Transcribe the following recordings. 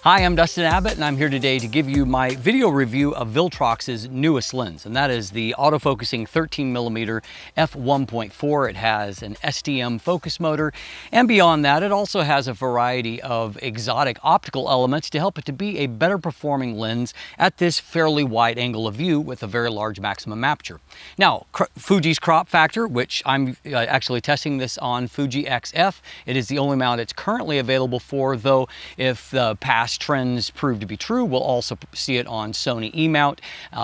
Hi, I'm Dustin Abbott, and I'm here today to give you my video review of Viltrox's newest lens, and that is the autofocusing 13mm F1.4. It has an STM focus motor, and beyond that, it also has a variety of exotic optical elements to help it to be a better performing lens at this fairly wide angle of view with a very large maximum aperture. Now, Fuji's crop factor, which I'm actually testing this on Fuji XF. It is the only mount it's currently available for, though if the past trends prove to be true, we'll also see it on Sony E mount,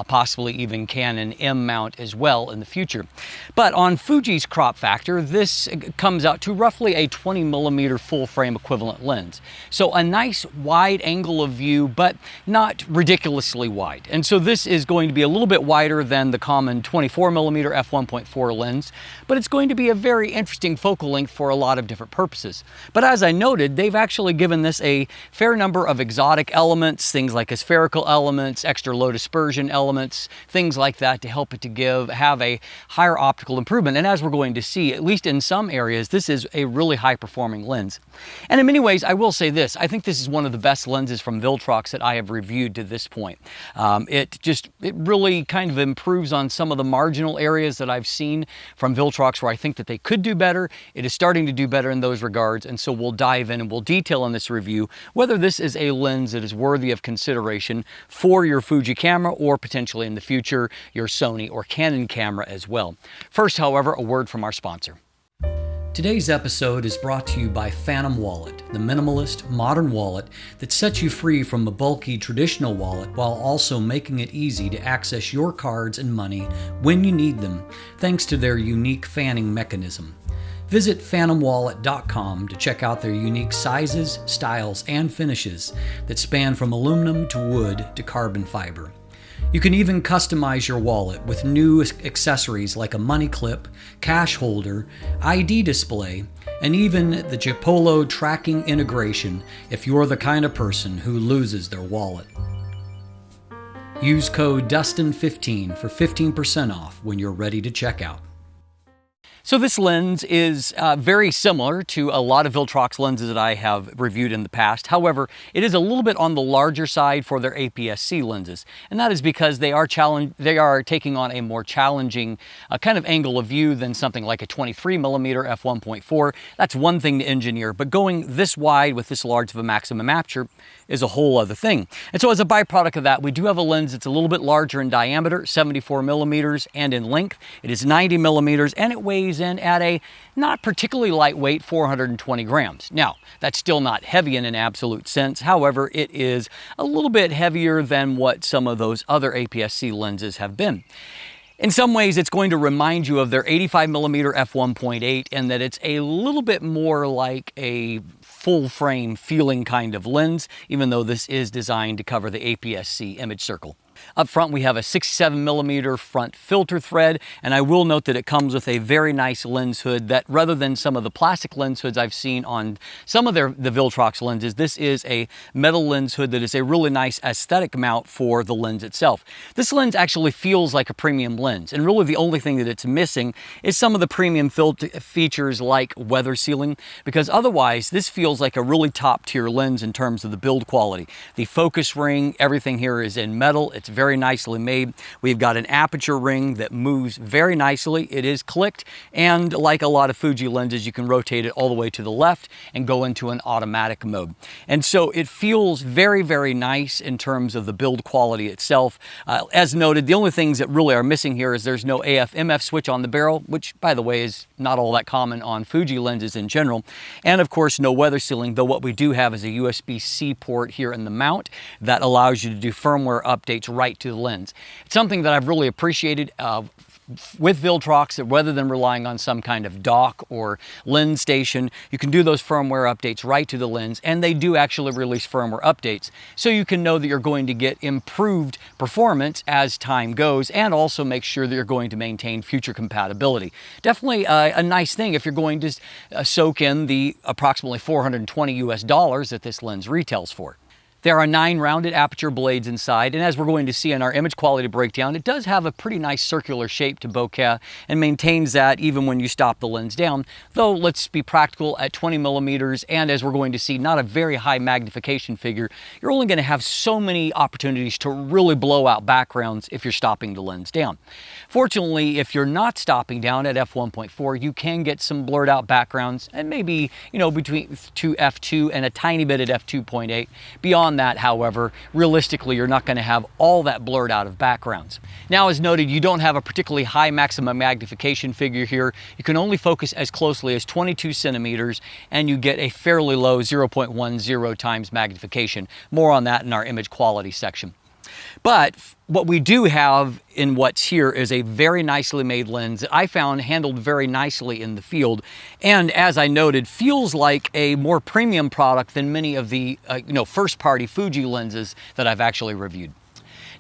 possibly even Canon M mount as well in the future. But on Fuji's crop factor, this comes out to roughly a 20mm full frame equivalent lens. So a nice wide angle of view, but not ridiculously wide. And so this is going to be a little bit wider than the common 24mm f1.4 lens, but it's going to be a very interesting focal length for a lot of different purposes. But as I noted, they've actually given this a fair number of exotic elements, things like spherical elements, extra low dispersion elements, things like that to help it to have a higher optical improvement. And as we're going to see, at least in some areas, this is a really high performing lens. And in many ways, I will say this, I think this is one of the best lenses from Viltrox that I have reviewed to this point. It really kind of improves on some of the marginal areas that I've seen from Viltrox where I think that they could do better. It is starting to do better in those regards, and so we'll dive in and we'll detail in this review whether this is a lens that is worthy of consideration for your Fuji camera or potentially in the future your Sony or Canon camera as well. First, however, a word from our sponsor. Today's episode is brought to you by Phantom Wallet, the minimalist, modern wallet that sets you free from a bulky traditional wallet while also making it easy to access your cards and money when you need them, thanks to their unique fanning mechanism. Visit phantomwallet.com to check out their unique sizes, styles, and finishes that span from aluminum to wood to carbon fiber. You can even customize your wallet with new accessories like a money clip, cash holder, ID display, and even the Chipolo tracking integration if you're the kind of person who loses their wallet. Use code DUSTIN15 for 15% off when you're ready to check out. So this lens is very similar to a lot of Viltrox lenses that I have reviewed in the past. However, it is a little bit on the larger side for their APS-C lenses. And that is because they are taking on a more challenging kind of angle of view than something like a 23mm f1.4. That's one thing to engineer, but going this wide with this large of a maximum aperture is a whole other thing. And so as a byproduct of that, we do have a lens that's a little bit larger in diameter, 74mm, and in length. It is 90mm, and it weighs in at a not particularly lightweight 420 grams. Now, that's still not heavy in an absolute sense. However, it is a little bit heavier than what some of those other APS-C lenses have been. In some ways, it's going to remind you of their 85mm f1.8 and that it's a little bit more like a full frame feeling kind of lens, even though this is designed to cover the APS-C image circle. Up front, we have a 67mm front filter thread, and I will note that it comes with a very nice lens hood that, rather than some of the plastic lens hoods I've seen on some of the Viltrox lenses, this is a metal lens hood that is a really nice aesthetic mount for the lens itself. This lens actually feels like a premium lens, and really the only thing that it's missing is some of the premium features like weather sealing, because otherwise this feels like a really top tier lens in terms of the build quality. The focus ring, everything here is in metal. It's very nicely made. We've got an aperture ring that moves very nicely. It is clicked, and like a lot of Fuji lenses, you can rotate it all the way to the left and go into an automatic mode. And so it feels very, very nice in terms of the build quality itself. As noted, the only things that really are missing here is there's no AF/MF switch on the barrel, which, by the way, is not all that common on Fuji lenses in general. And of course, no weather sealing, though what we do have is a USB-C port here in the mount that allows you to do firmware updates right to the lens. It's something that I've really appreciated with Viltrox, that rather than relying on some kind of dock or lens station, you can do those firmware updates right to the lens, and they do actually release firmware updates. So you can know that you're going to get improved performance as time goes, and also make sure that you're going to maintain future compatibility. Definitely a nice thing if you're going to soak in the approximately $420 US that this lens retails for. There are 9 rounded aperture blades inside, and as we're going to see in our image quality breakdown, it does have a pretty nice circular shape to bokeh and maintains that even when you stop the lens down, though let's be practical, at 20 millimeters, and as we're going to see, not a very high magnification figure, you're only going to have so many opportunities to really blow out backgrounds if you're stopping the lens down. Fortunately, if you're not stopping down at f1.4, you can get some blurred out backgrounds, and maybe, you know, between f2 and a tiny bit at f2.8. Beyond that, however, realistically, you're not going to have all that blurred out of backgrounds. Now, as noted, you don't have a particularly high maximum magnification figure here. You can only focus as closely as 22 centimeters, and you get a fairly low 0.10 times magnification. More on that in our image quality section. But what we do have in what's here is a very nicely made lens that I found handled very nicely in the field, and as I noted, feels like a more premium product than many of the first-party Fuji lenses that I've actually reviewed.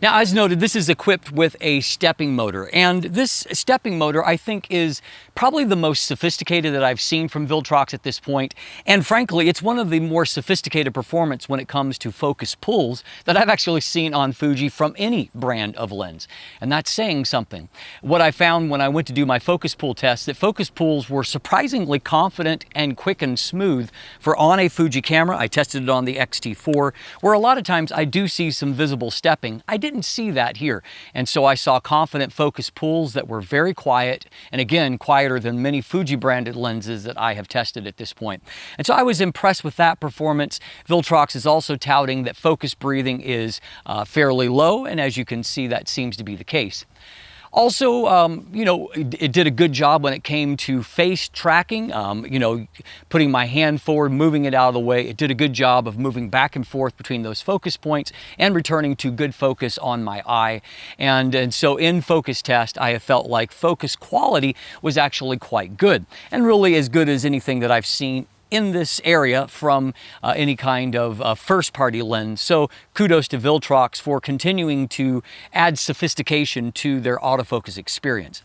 Now, as noted, this is equipped with a stepping motor, and this stepping motor I think is probably the most sophisticated that I've seen from Viltrox at this point, and frankly, it's one of the more sophisticated performance when it comes to focus pulls that I've actually seen on Fuji from any brand of lens, and that's saying something. What I found when I went to do my focus pull test, that focus pulls were surprisingly confident and quick and smooth for on a Fuji camera. I tested it on the X-T4, where a lot of times I do see some visible stepping. I didn't see that here, and so I saw confident focus pulls that were very quiet, and again, quieter than many Fuji branded lenses that I have tested at this point. And so I was impressed with that performance. Viltrox is also touting that focus breathing is fairly low, and as you can see, that seems to be the case. Also, it did a good job when it came to face tracking, putting my hand forward, moving it out of the way. It did a good job of moving back and forth between those focus points and returning to good focus on my eye. And so in focus test, I have felt like focus quality was actually quite good, and really as good as anything that I've seen in this area from any kind of first-party lens. So kudos to Viltrox for continuing to add sophistication to their autofocus experience.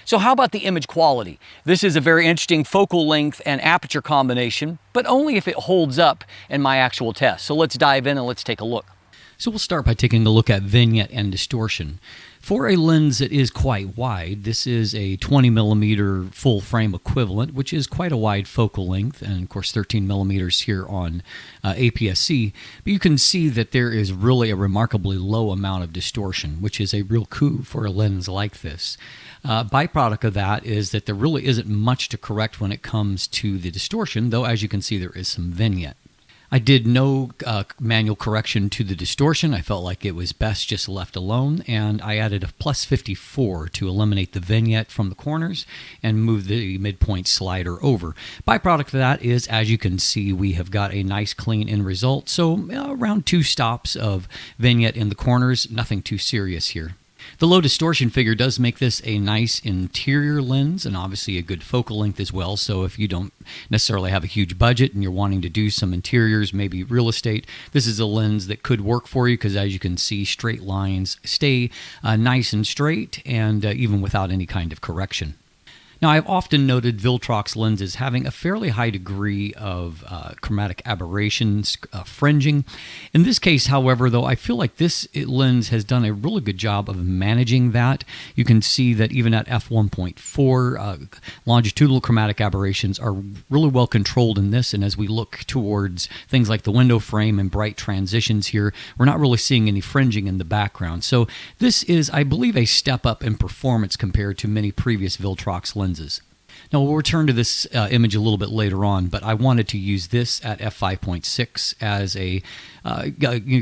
So how about the image quality? This is a very interesting focal length and aperture combination, but only if it holds up in my actual test. So let's dive in and let's take a look. So we'll start by taking a look at vignette and distortion. For a lens that is quite wide, this is a 20 millimeter full frame equivalent, which is quite a wide focal length, and of course 13 millimeters here on APS-C. But you can see that there is really a remarkably low amount of distortion, which is a real coup for a lens like this. Byproduct of that is that there really isn't much to correct when it comes to the distortion, though as you can see there is some vignette. I did no manual correction to the distortion. I felt like it was best just left alone, and I added a plus 54 to eliminate the vignette from the corners and move the midpoint slider over. Byproduct of that is, as you can see, we have got a nice clean end result. So around 2 stops of vignette in the corners, nothing too serious here. The low distortion figure does make this a nice interior lens and obviously a good focal length as well. So if you don't necessarily have a huge budget and you're wanting to do some interiors, maybe real estate, this is a lens that could work for you because as you can see, straight lines stay nice and straight and even without any kind of correction. Now, I've often noted Viltrox lenses having a fairly high degree of chromatic aberrations, fringing. In this case, however, though, I feel like this lens has done a really good job of managing that. You can see that even at f1.4, longitudinal chromatic aberrations are really well controlled in this, and as we look towards things like the window frame and bright transitions here, we're not really seeing any fringing in the background. So this is, I believe, a step up in performance compared to many previous Viltrox lenses. Now, we'll return to this image a little bit later on, but I wanted to use this at f5.6 as a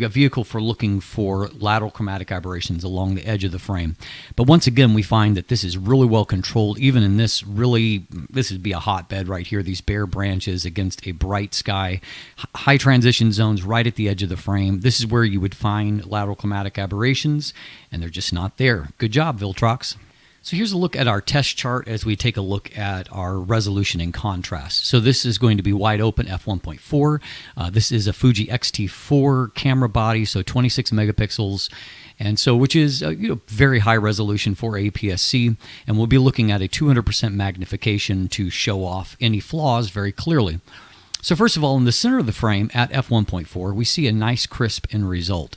vehicle for looking for lateral chromatic aberrations along the edge of the frame. But once again, we find that this is really well controlled, even in this this would be a hotbed right here, these bare branches against a bright sky, high transition zones right at the edge of the frame. This is where you would find lateral chromatic aberrations, and they're just not there. Good job, Viltrox. So here's a look at our test chart as we take a look at our resolution and contrast. So this is going to be wide open f1.4. This is a Fuji X-T4 camera body, so 26 megapixels, and so which is very high resolution for APS-C, and we'll be looking at a 200% magnification to show off any flaws very clearly. So first of all, in the center of the frame at f1.4, we see a nice crisp end result.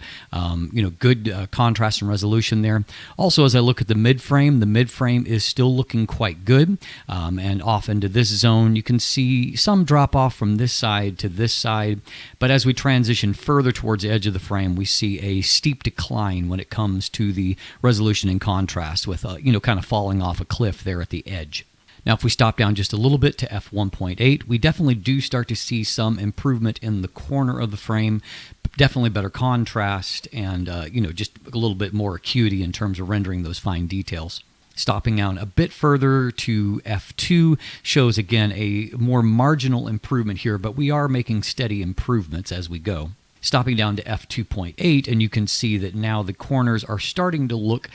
Good contrast and resolution there. Also, as I look at the mid frame is still looking quite good. And off into this zone, you can see some drop off from this side to this side. But as we transition further towards the edge of the frame, we see a steep decline when it comes to the resolution and contrast with, kind of falling off a cliff there at the edge. Now, if we stop down just a little bit to f1.8, we definitely do start to see some improvement in the corner of the frame, definitely better contrast, and just a little bit more acuity in terms of rendering those fine details. Stopping down a bit further to f2 shows, again, a more marginal improvement here, but we are making steady improvements as we go. Stopping down to f2.8, and you can see that now the corners are starting to look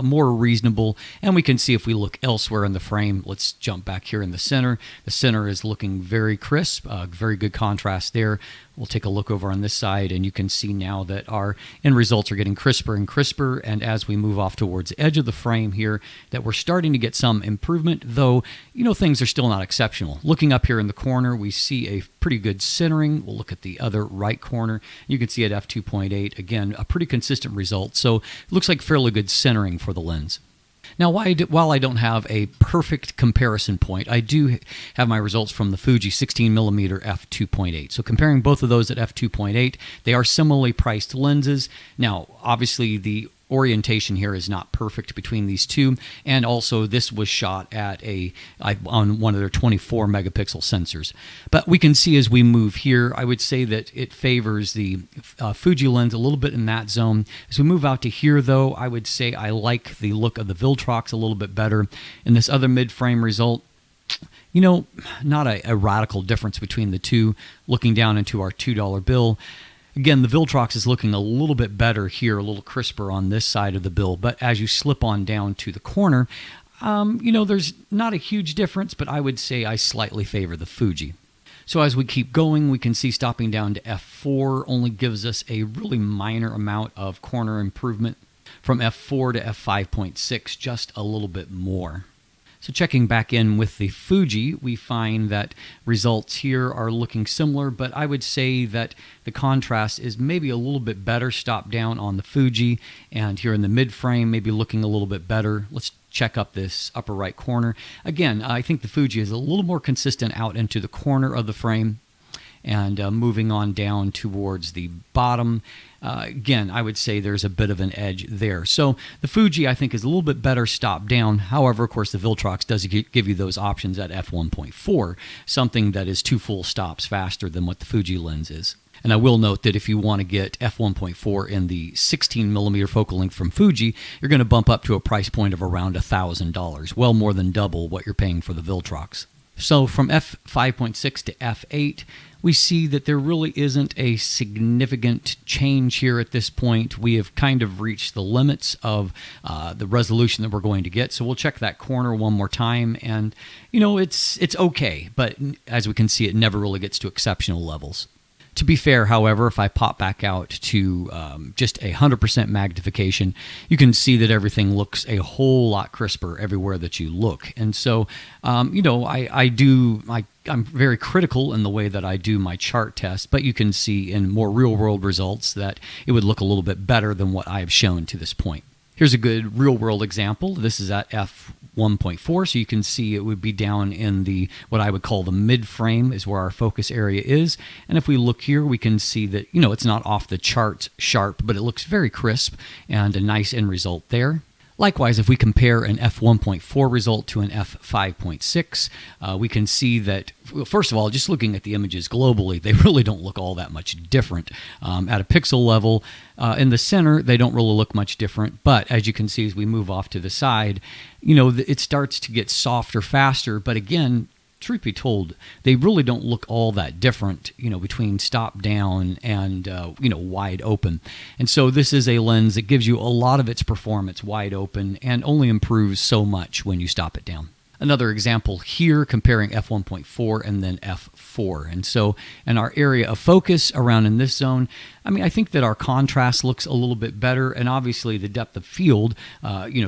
more reasonable, and we can see if we look elsewhere in the frame. Let's jump back here in the center. The center is looking very crisp, very good contrast there. We'll take a look over on this side, and you can see now that our end results are getting crisper and crisper, and as we move off towards the edge of the frame here, that we're starting to get some improvement, though, things are still not exceptional. Looking up here in the corner, we see a pretty good centering. We'll look at the other right corner. You can see at f2.8, again, a pretty consistent result, so it looks like fairly good centering for the lens. Now, while I don't have a perfect comparison point, I do have my results from the Fuji 16mm f2.8. So comparing both of those at f2.8, they are similarly priced lenses. Now, obviously, the orientation here is not perfect between these two, and also this was shot at on one of their 24 megapixel sensors. But we can see as we move here, I would say that it favors the Fuji lens a little bit in that zone. As we move out to here, though, I would say I like the look of the Viltrox a little bit better. In this other mid-frame result, not a radical difference between the two. Looking down into our $2 bill, again, the Viltrox is looking a little bit better here, a little crisper on this side of the bill. But as you slip on down to the corner, there's not a huge difference, but I would say I slightly favor the Fuji. So as we keep going, we can see stopping down to f4 only gives us a really minor amount of corner improvement. From f4 to f5.6, just a little bit more. So checking back in with the Fuji, we find that results here are looking similar, but I would say that the contrast is maybe a little bit better stopped down on the Fuji, and here in the mid frame, maybe looking a little bit better. Let's check up this upper right corner. Again, I think the Fuji is a little more consistent out into the corner of the frame. And moving on down towards the bottom, again, I would say there's a bit of an edge there. So the Fuji, I think, is a little bit better stopped down. However, of course, the Viltrox does give you those options at f1.4, something that is 2 full stops faster than what the Fuji lens is. And I will note that if you want to get f1.4 in the 16mm focal length from Fuji, you're going to bump up to a price point of around $1,000, well more than double what you're paying for the Viltrox. So from f5.6 to f8, we see that there really isn't a significant change here at this point. We have kind of reached the limits of the resolution that we're going to get. So we'll check that corner one more time, and it's okay, but as we can see, it never really gets to exceptional levels. To be fair, however, if I pop back out to just 100% magnification, you can see that everything looks a whole lot crisper everywhere that you look. And so, I'm very critical in the way that I do my chart test, but you can see in more real-world results that it would look a little bit better than what I have shown to this point. Here's a good real-world example. This is at f1.4, so you can see it would be down in the what I would call the mid-frame is where our focus area is. And if we look here, we can see that, it's not off the charts sharp, but it looks very crisp and a nice end result there. Likewise, if we compare an f1.4 result to an f5.6, we can see that, first of all, just looking at the images globally, they really don't look all that much different. At a pixel level, in the center, they don't really look much different. But as you can see, as we move off to the side, it starts to get softer faster. But again, truth be told, they really don't look all that different, between stop down and, wide open. And so this is a lens that gives you a lot of its performance wide open and only improves so much when you stop it down. another example here comparing f1.4 and then f4. And so in our area of focus around in this zone, I mean, I think that our contrast looks a little bit better, and obviously the depth of field,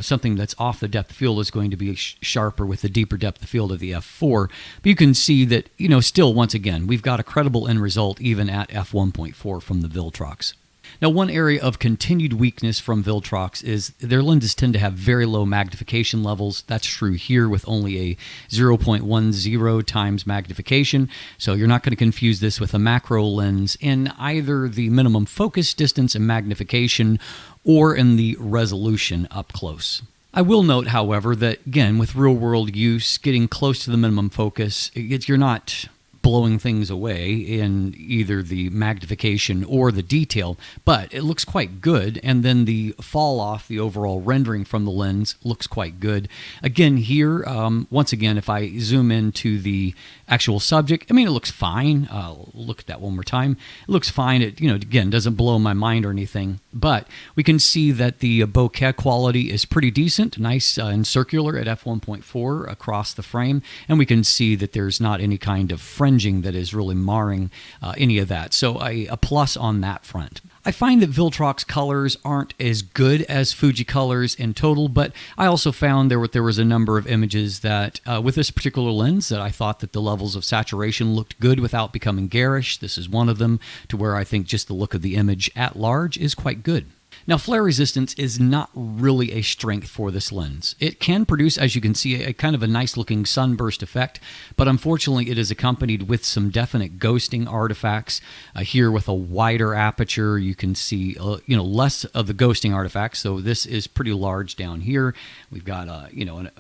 something that's off the depth of field is going to be sharper with the deeper depth of field of the f4. But you can see that, still, once again, we've got a credible end result even at f1.4 from the Viltrox. Now, one area of continued weakness from Viltrox is their lenses tend to have very low magnification levels. That's true here with only a 0.10 times magnification. So you're not going to confuse this with a macro lens in either the minimum focus distance and magnification or in the resolution up close. I will note, however, that again, with real-world use, getting close to the minimum focus, you're not blowing things away in either the magnification or the detail, but it looks quite good, and then the fall off, the overall rendering from the lens looks quite good. Again here, once again, if I zoom into the actual subject, I mean, it looks fine. Look at that one more time. It looks fine. It, again, doesn't blow my mind or anything, but we can see that the bokeh quality is pretty decent, nice and circular at f1.4 across the frame, and we can see that there's not any kind of fringing that is really marring any of that. So a plus on that front. I find that Viltrox colors aren't as good as Fuji colors in total, but I also found there was a number of images that with this particular lens that I thought that the levels of saturation looked good without becoming garish. This is one of them, to where I think just the look of the image at large is quite good. Now, flare resistance is not really a strength for this lens. It can produce, as you can see, a kind of a nice looking sunburst effect, but unfortunately it is accompanied with some definite ghosting artifacts. Here with a wider aperture, you can see less of the ghosting artifacts, so this is pretty large down here. We've got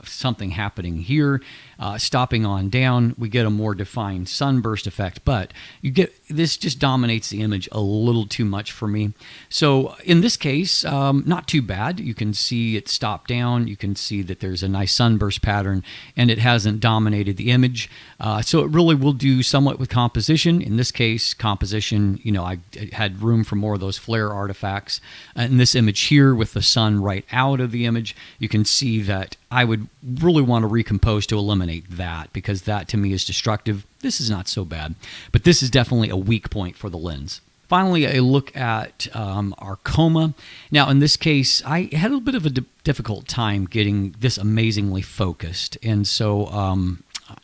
something happening here. Stopping on down, we get a more defined sunburst effect, but this just dominates the image a little too much for me. So in this case, not too bad. You can see it stop down. You can see that there's a nice sunburst pattern, and it hasn't dominated the image. So it really will do somewhat with composition. In this case, composition, I had room for more of those flare artifacts. In this image here with the sun right out of the image, you can see that I would really want to recompose to eliminate that, because that to me is destructive. This is not so bad, but this is definitely a weak point for the lens. Finally, a look at our coma. Now, in this case, I had a little bit of a difficult time getting this amazingly focused, and so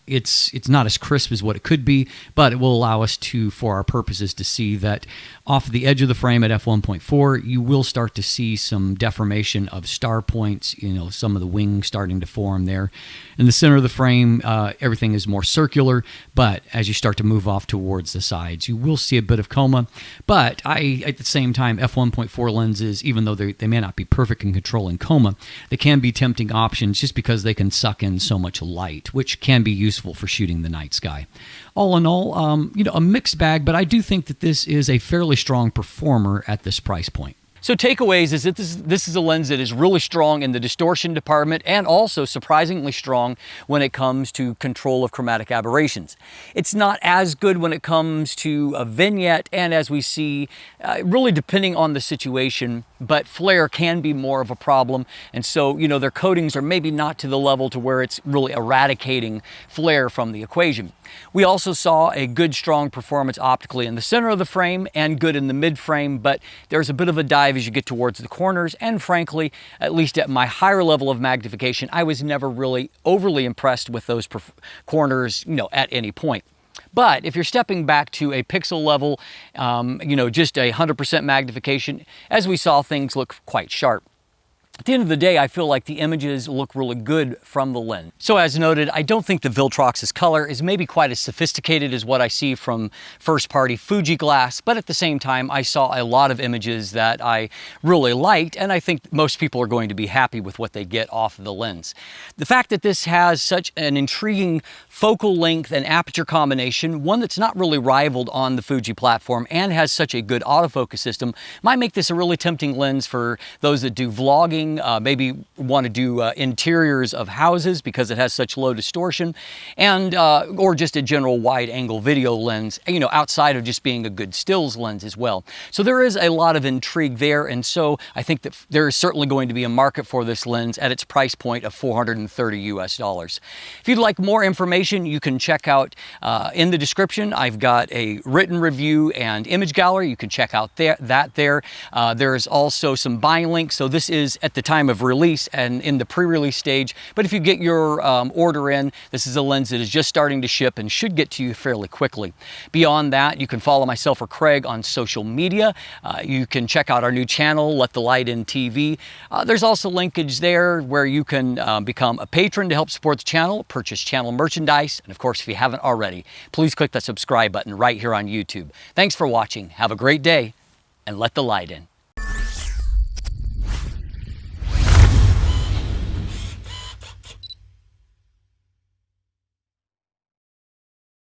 it's not as crisp as what it could be, but it will allow us to, for our purposes, to see that off the edge of the frame at f1.4, you will start to see some deformation of star points, some of the wings starting to form there. In the center of the frame, everything is more circular, but as you start to move off towards the sides, you will see a bit of coma. But at the same time, f1.4 lenses, even though they may not be perfect in controlling coma, they can be tempting options just because they can suck in so much light, which can be useful for shooting the night sky. All in all, a mixed bag, but I do think that this is a fairly strong performer at this price point. So takeaways is that this is a lens that is really strong in the distortion department, and also surprisingly strong when it comes to control of chromatic aberrations. It's not as good when it comes to a vignette, and as we see, really depending on the situation, but flare can be more of a problem. And so, their coatings are maybe not to the level to where it's really eradicating flare from the equation. We also saw a good, strong performance optically in the center of the frame and good in the mid frame, but there's a bit of a dive as you get towards the corners, and frankly, at least at my higher level of magnification, I was never really overly impressed with those corners, at any point. But if you're stepping back to a pixel level, just 100% magnification, as we saw, things look quite sharp. At the end of the day, I feel like the images look really good from the lens. So as noted, I don't think the Viltrox's color is maybe quite as sophisticated as what I see from first-party Fuji glass, but at the same time, I saw a lot of images that I really liked, and I think most people are going to be happy with what they get off of the lens. The fact that this has such an intriguing focal length and aperture combination, one that's not really rivaled on the Fuji platform, and has such a good autofocus system, might make this a really tempting lens for those that do vlogging, lighting, maybe want to do interiors of houses because it has such low distortion, and or just a general wide angle video lens, you know, outside of just being a good stills lens as well. So there is a lot of intrigue there, and so I think that there is certainly going to be a market for this lens at its price point of $430 US. If you'd like more information, you can check out in the description. I've got a written review and image gallery. You can check out that there. There's also some buying links. So this is at the time of release and in the pre-release stage. But if you get your order in, this is a lens that is just starting to ship and should get to you fairly quickly. Beyond that, you can follow myself or Craig on social media. You can check out our new channel, Letthelightin TV. There's also linkage there where you can become a patron to help support the channel, purchase channel merchandise, and of course, if you haven't already, please click that subscribe button right here on YouTube. Thanks for watching. Have a great day, and let the light in.